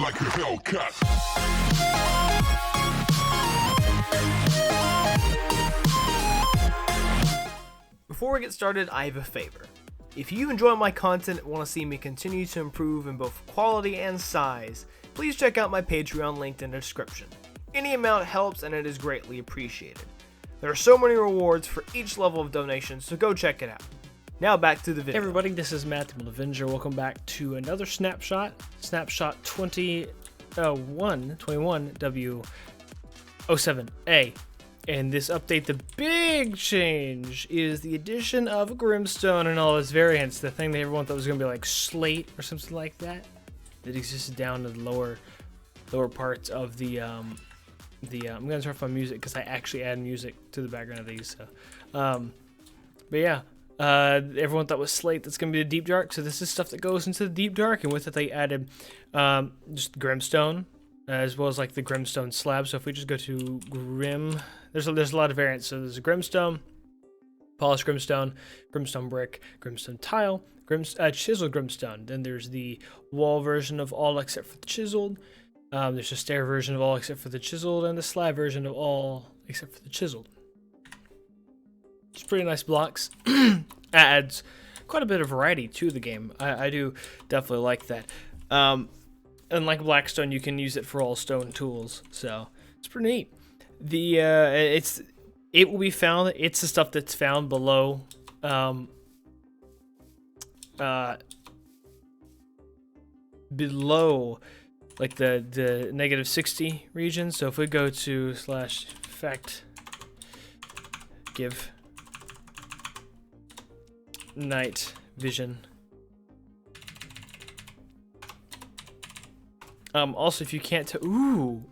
like a Hellcat. Before we get started, I have a favor. If you enjoy my content and want to see me continue to improve in both quality and size, please check out my Patreon linked in the description. Any amount helps and it is greatly appreciated. There are so many rewards for each level of donation, so go check it out. Now back to the video. Hey everybody, this is EmeraldAvengerG. Welcome back to another snapshot. Snapshot 21W07A. And this update, the big change is the addition of Grimstone and all its variants. The thing that everyone thought was going to be like Slate or something like that existed down in the lower parts of the I'm going to turn off my music because I actually add music to the background of these. So, but yeah, everyone thought was Slate that's going to be the Deep Dark. So this is stuff that goes into the Deep Dark, and with it they added just Grimstone, as well as like the Grimstone slab. So if we just go to Grim, there's a lot of variants. So there's a Grimstone, polished Grimstone, Grimstone brick, Grimstone tile, chiseled Grimstone. Then there's the wall version of all except for the chiseled. There's a stair version of all except for the chiseled, and the slab version of all except for the chiseled. It's pretty nice blocks. Adds quite a bit of variety to the game. I do definitely like that. Unlike Blackstone, you can use it for all stone tools, so it's pretty neat. It will be found. It's the stuff that's found below. Below, like the -60 region. So if we go to /fact give night vision. Also, if you can't tell, ooh,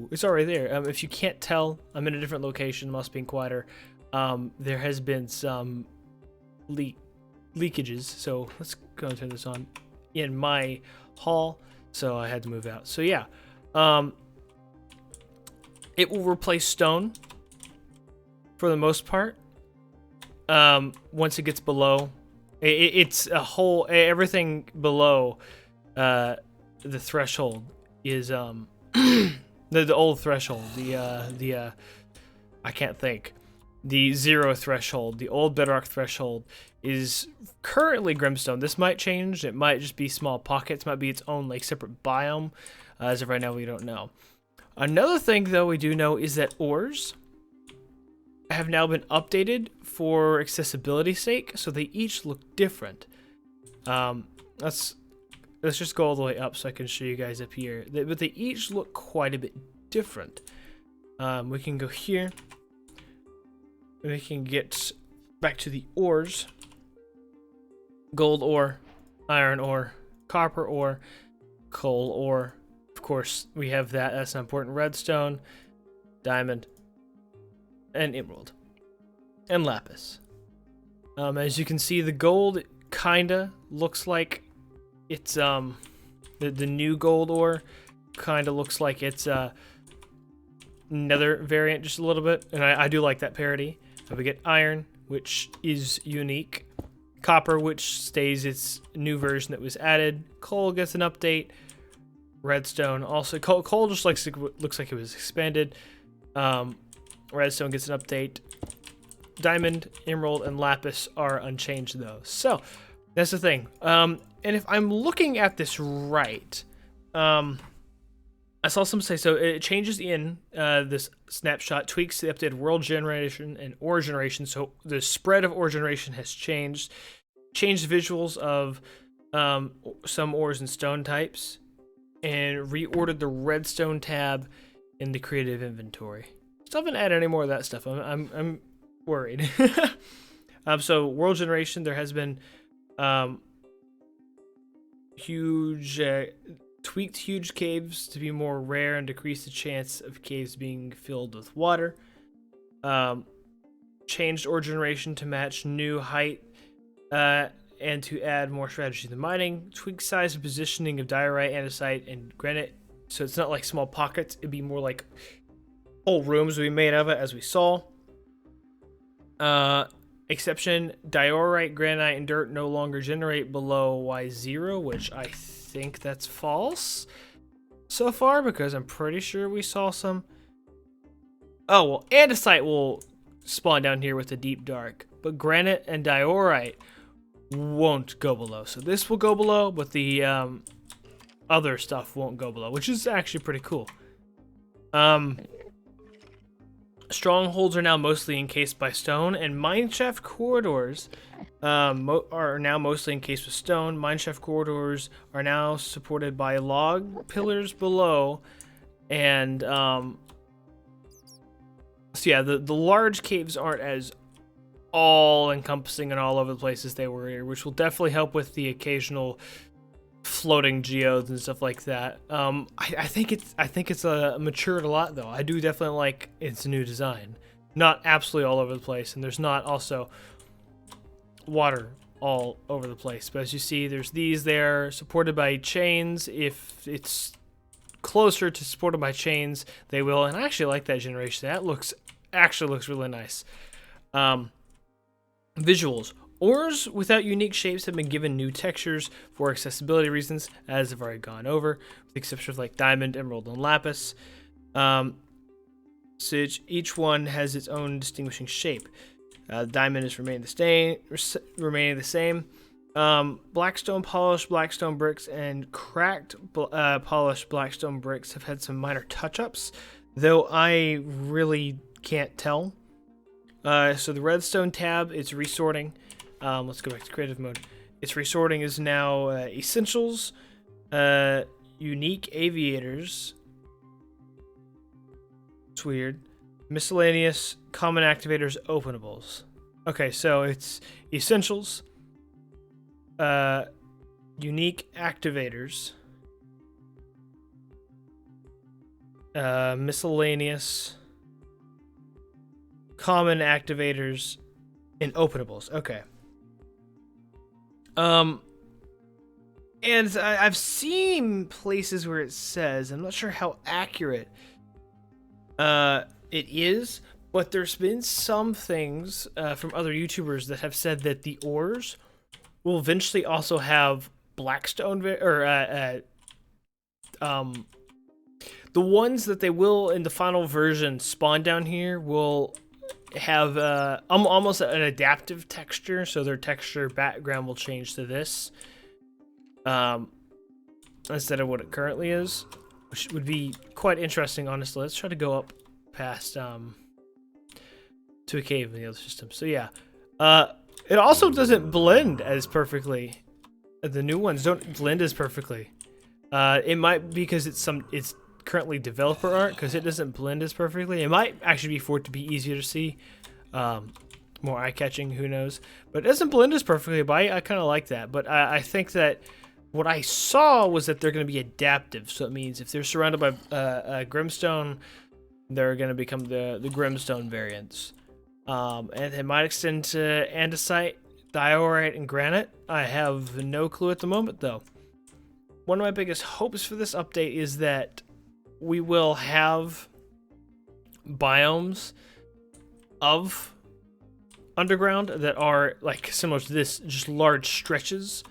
it's already there. If you can't tell, I'm in a different location, must be quieter. There has been some leakages, so let's go and turn this on in my hall. So I had to move out. So yeah, it will replace stone for the most part. Once it gets below, it's a whole everything below the threshold is the old threshold, I can't think, the 0 threshold, the old bedrock threshold is currently Grimstone. This might change. It might just be small pockets, might be its own like separate biome. As of right now, we don't know. Another thing though we do know is that ores have now been updated for accessibility's sake, so they each look different. Let's just go all the way up so I can show you guys up here. But they each look quite a bit different. We can go here. We can get back to the ores. Gold ore, iron ore, copper ore, coal ore. Of course, we have that. That's an important. Redstone, diamond, and emerald, and lapis. As you can see, the gold kinda looks like it's the new gold ore kind of looks like it's nether variant just a little bit, and I do like that parity. So we get iron, which is unique, copper, which stays its new version that was added, coal gets an update, redstone also, coal just looks like it was expanded, redstone gets an update, diamond, emerald, and lapis are unchanged though. So that's the thing. And if I'm looking at this right, I saw some say, so it changes in this snapshot, tweaks the updated world generation and ore generation. So the spread of ore generation has changed visuals of some ores and stone types, and reordered the redstone tab in the creative inventory. Still haven't added any more of that stuff. I'm worried. So world generation, there has been tweaked huge caves to be more rare and decrease the chance of caves being filled with water. Changed ore generation to match new height and to add more strategy to mining. Tweaked size and positioning of diorite, andesite, and granite. So it's not like small pockets. It'd be more like whole rooms we made of it, as we saw. Exception, diorite, granite, and dirt no longer generate below Y0, which I think that's false. so far, because I'm pretty sure we saw some. Oh, well, andesite will spawn down here with the deep dark, but granite and diorite won't go below. So this will go below, but the other stuff won't go below, which is actually pretty cool. Strongholds are now mostly encased by stone, and mineshaft corridors are now mostly encased with stone. Mineshaft corridors are now supported by log pillars below, and so yeah, the large caves aren't as all-encompassing and all over the place as they were here, which will definitely help with the occasional floating geodes and stuff like that. I think it's matured a lot though. I do definitely like its new design. Not absolutely all over the place, and there's not also water all over the place. But as you see, there's these there supported by chains. If it's closer to supported by chains, they will. And I actually like that generation. That actually looks really nice. Visuals. Ores without unique shapes have been given new textures for accessibility reasons, as I've already gone over, with the exception of like diamond, emerald, and lapis. So each one has its own distinguishing shape. Diamond is remaining the same. Blackstone polished blackstone bricks and cracked polished blackstone bricks have had some minor touch-ups, though I really can't tell. So the Redstone tab, it's resorting. Let's go back to creative mode. Its resorting is now essentials, unique aviators. It's weird. Miscellaneous, common activators, openables. Okay, so it's essentials, unique activators, miscellaneous, common activators, and openables. Okay. And I've seen places where it says, I'm not sure how accurate it is, but there's been some things from other YouTubers that have said that the ores will eventually also have blackstone, the ones that they will in the final version spawn down here will have almost an adaptive texture, so their texture background will change to this instead of what it currently is, which would be quite interesting, honestly. Let's try to go up past to a cave in the other system. So yeah, it also doesn't blend as perfectly. The new ones don't blend as perfectly. It might be because it's currently developer art, because it doesn't blend as perfectly. It might actually be for it to be easier to see, more eye-catching, who knows. But it doesn't blend as perfectly, but I kind of like that. But I think that what I saw was that they're going to be adaptive, so it means if they're surrounded by Grimstone, they're going to become the Grimstone variants. And it might extend to andesite, diorite, and granite. I have no clue at the moment, though. One of my biggest hopes for this update is that we will have biomes of underground that are like similar to this, just large stretches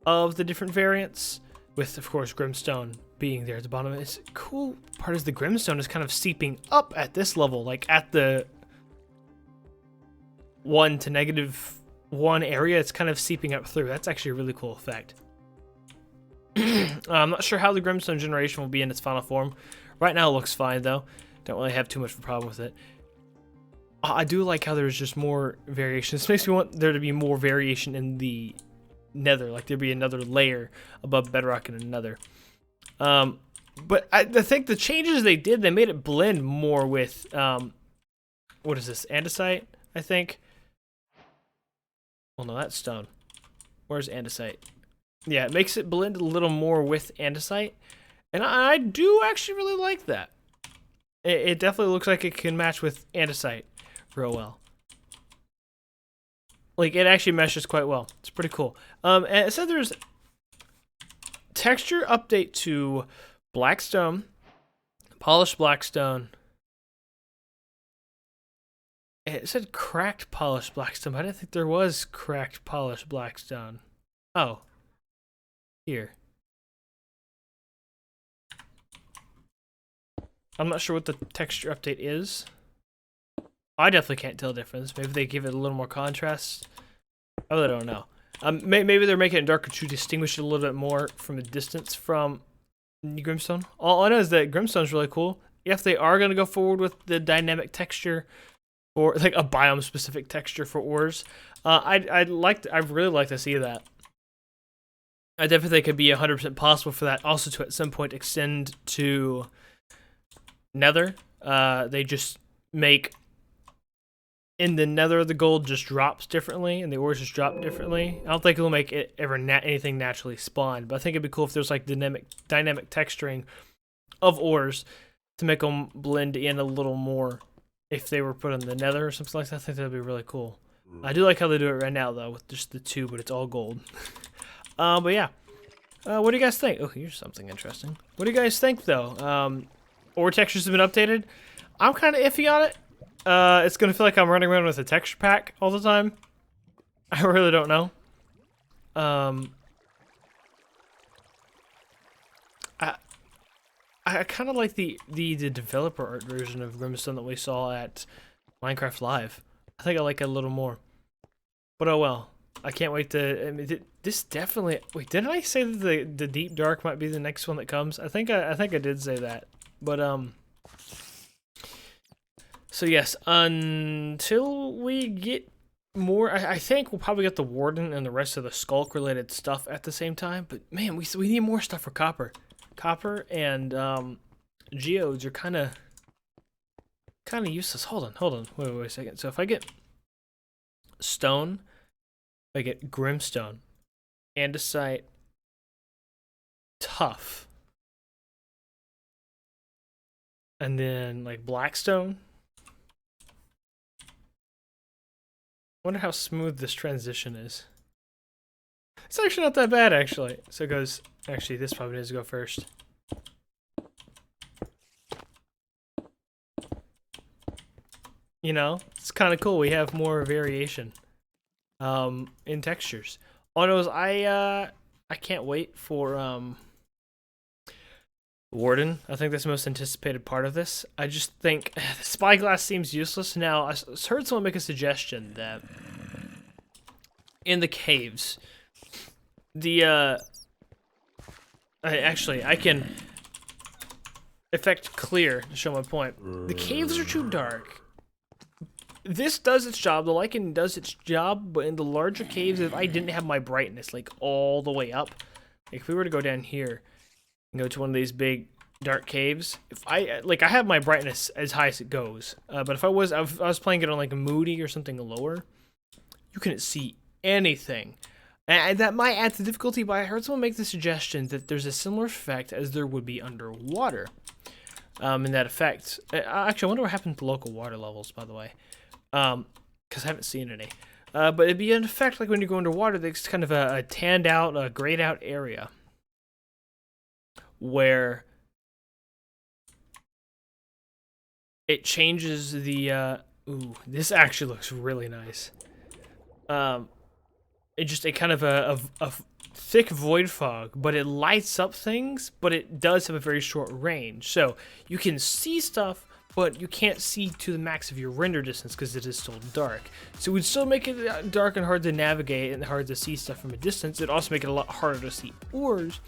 of the different variants, with of course Grimstone being there at the bottom. It's cool part is the Grimstone is kind of seeping up at this level, like at the 1 to -1 area. It's kind of seeping up through. That's actually a really cool effect. I'm not sure how the Grimstone Generation will be in its final form. Right now it looks fine though. Don't really have too much of a problem with it. I do like how there's just more variation. This makes me want there to be more variation in the nether, like there be another layer above bedrock and another. But I think the changes they did, they made it blend more with, what is this, andesite, I think? Well, no, that's stone. Where's andesite? Yeah, it makes it blend a little more with andesite, and I do actually really like that. It definitely looks like it can match with andesite real well. Like, it actually meshes quite well. It's pretty cool. And it said there's texture update to blackstone, polished blackstone. It said cracked polished blackstone. I didn't think there was cracked polished blackstone. Oh. Here. I'm not sure what the texture update is. I definitely can't tell the difference. Maybe they give it a little more contrast. I really don't know. Maybe they're making it darker to distinguish it a little bit more from a distance from Grimstone. All I know is that Grimstone's really cool. If they are going to go forward with the dynamic texture, or like a biome-specific texture for ores, I'd really like to see that. I definitely think it'd be 100% possible for that also to at some point extend to Nether. They just make in the Nether the gold just drops differently and the ores just drop differently. I don't think it'll make it ever anything naturally spawn, but I think it'd be cool if there's like dynamic texturing of ores to make them blend in a little more. If they were put in the Nether or something like that, I think that'd be really cool. I do like how they do it right now though, with just the two, but it's all gold. But yeah, what do you guys think? Oh, here's something interesting. What do you guys think though? Ore textures have been updated. I'm kind of iffy on it. It's gonna feel like I'm running around with a texture pack all the time. I really don't know. I kind of like the developer art version of Grimstone that we saw at Minecraft Live. I think I like it a little more. But oh well. I can't wait to. I mean, this definitely. Wait, didn't I say that the deep dark might be the next one that comes? I think I did say that. But So yes, until we get more, I think we'll probably get the Warden and the rest of the Skulk related stuff at the same time. But man, we need more stuff for Copper. Copper and geodes are kind of useless. Hold on. Wait a second. So if I get stone, if I get Grimstone, andesite, tough, and then like blackstone. Wonder how smooth this transition is. It's actually not that bad, actually. So it goes. Actually, this probably needs to go first. You know, it's kind of cool. We have more variation in textures. Oh no, I can't wait for Warden. I think that's the most anticipated part of this. I just think Spyglass seems useless. Now, I heard someone make a suggestion that in the caves, I can effect clear to show my point. The caves are too dark. This does its job. The lichen does its job, but in the larger caves, if I didn't have my brightness like all the way up, like if we were to go down here and go to one of these big dark caves, if I have my brightness as high as it goes, but if I was playing it on like a moody or something lower, you couldn't see anything. And that might add to difficulty, but I heard someone make the suggestion that there's a similar effect as there would be underwater. In that effect. Actually, I wonder what happened to local water levels, by the way. Because I haven't seen any. But it'd be an effect like when you go underwater, there's kind of a tanned out, grayed out area. Where it changes the, ooh, this actually looks really nice. It kind of a thick void fog, but it lights up things, but it does have a very short range. So you can see stuff, but you can't see to the max of your render distance because it is still dark. So it would still make it dark and hard to navigate and hard to see stuff from a distance. It'd also make it a lot harder to see ores,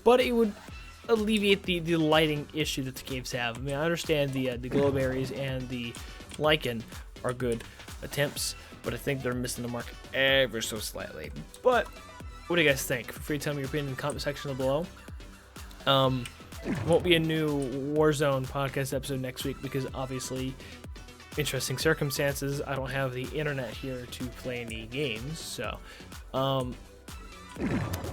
but it would alleviate the lighting issue that the caves have. I mean, I understand the glowberries and the lichen are good attempts, but I think they're missing the mark ever so slightly. But what do you guys think? Feel free to tell me your opinion in the comment section below. Won't be a new Warzone podcast episode next week because obviously interesting circumstances. I don't have the internet here to play any games, so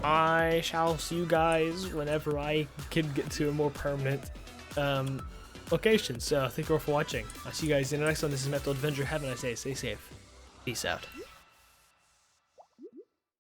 I shall see you guys whenever I can get to a more permanent location. So thank you all for watching. I'll see you guys in the next one. This is Untitled Avenger. Have a nice day. Stay safe. Peace out.